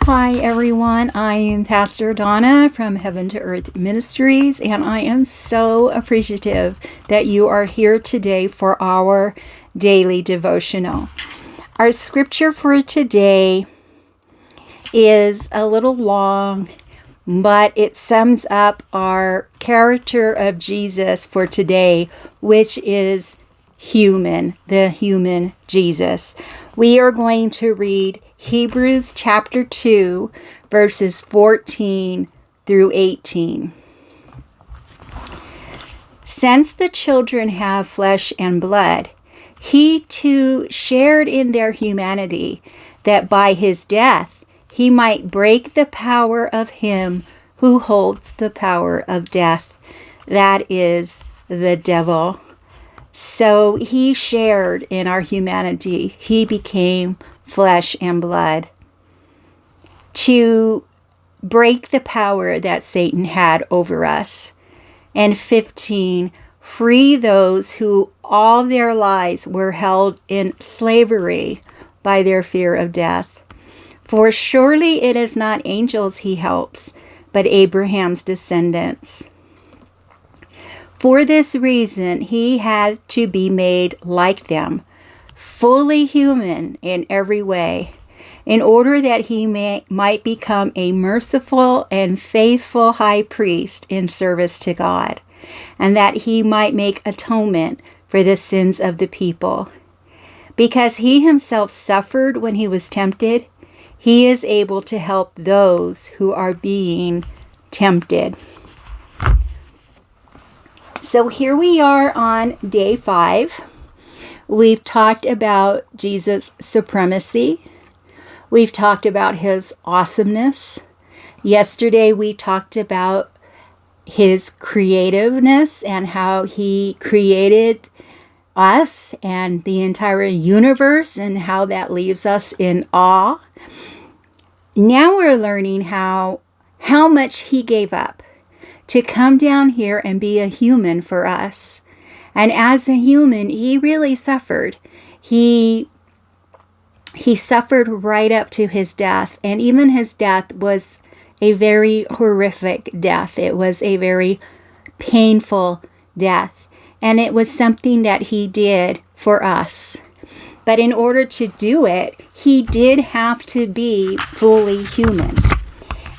Hi everyone, I am Pastor Donna from Heaven to Earth Ministries, and I am so appreciative that you are here today for our daily devotional. Our scripture for today is a little long, but it sums up our character of Jesus for today, which is human, the human Jesus. We are going to read Hebrews chapter 2, verses 14 through 18. Since the children have flesh and blood, he too shared in their humanity, that by his death he might break the power of him who holds the power of death, that is, the devil. So he shared in our humanity. He became flesh and blood to break the power that Satan had over us. And 15, free those who all their lives were held in slavery by their fear of death. For surely it is not angels he helps, but Abraham's descendants. For this reason, he had to be made like them, fully human in every way, in order that he might become a merciful and faithful high priest in service to God, and that he might make atonement for the sins of the people. Because he himself suffered when he was tempted, he is able to help those who are being tempted. So here we are on day 5. We've talked about Jesus' supremacy. We've talked about his awesomeness. Yesterday we talked about his creativeness and how he created us and the entire universe and how that leaves us in awe. Now we're learning how much he gave up to come down here and be a human for us. And as a human, he really suffered. He suffered right up to his death. And even his death was a very horrific death. It was a very painful death. And it was something that he did for us. But in order to do it, he did have to be fully human.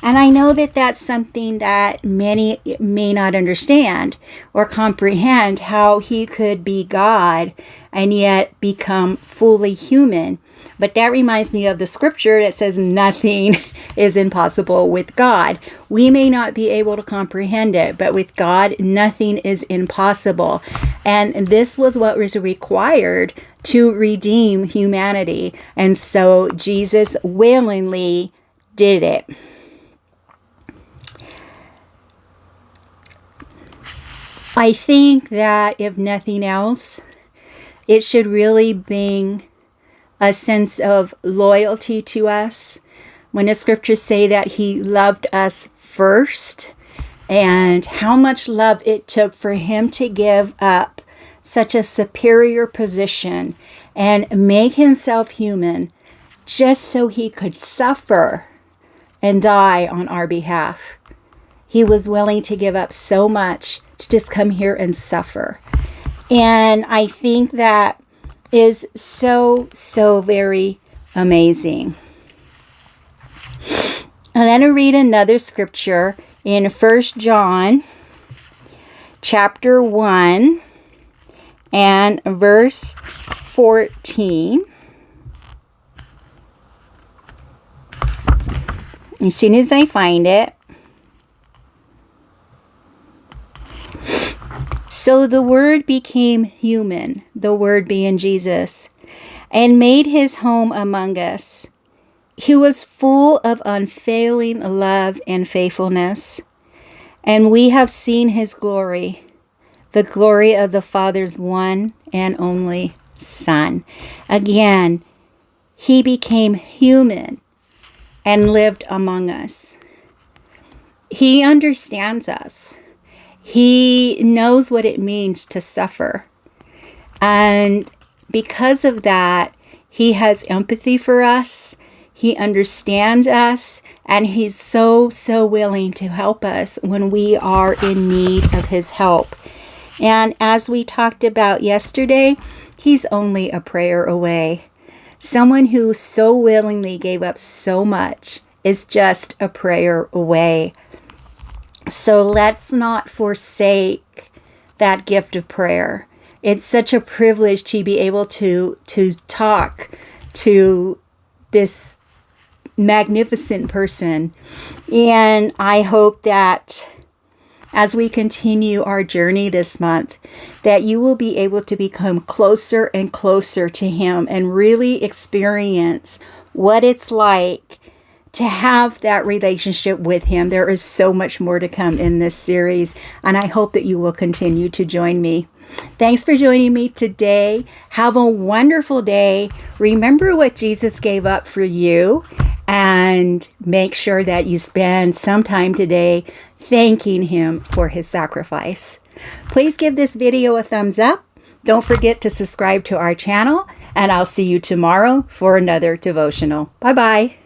And I know that that's something that many may not understand or comprehend, how he could be God and yet become fully human. But that reminds me of the scripture that says nothing is impossible with God. We may not be able to comprehend it, but with God, nothing is impossible. And this was what was required to redeem humanity. And so Jesus willingly did it. I think that if nothing else, it should really bring a sense of loyalty to us when the scriptures say that he loved us first, and how much love it took for him to give up such a superior position and make himself human just so he could suffer and die on our behalf. He was willing to give up so much to just come here and suffer. And I think that is so very amazing. I'm going to read another scripture in 1 John chapter 1 and verse 14. As soon as I find it. So the Word became human, the Word being Jesus, and made his home among us. He was full of unfailing love and faithfulness, and we have seen his glory, the glory of the Father's one and only Son. Again, he became human and lived among us. He understands us. He knows what it means to suffer. And because of that, he has empathy for us. He understands us, and He's so, so willing to help us when we are in need of His help. And as we talked about yesterday, He's only a prayer away. Someone who so willingly gave up so much is just a prayer away. So let's not forsake that gift of prayer. It's such a privilege to be able to talk to this magnificent person. And I hope that as we continue our journey this month, that you will be able to become closer and closer to Him and really experience what it's like to have that relationship with Him. There is so much more to come in this series, and I hope that you will continue to join me. Thanks for joining me today. Have a wonderful day. Remember what Jesus gave up for you, and make sure that you spend some time today thanking Him for His sacrifice. Please give this video a thumbs up. Don't forget to subscribe to our channel, and I'll see you tomorrow for another devotional. Bye-bye.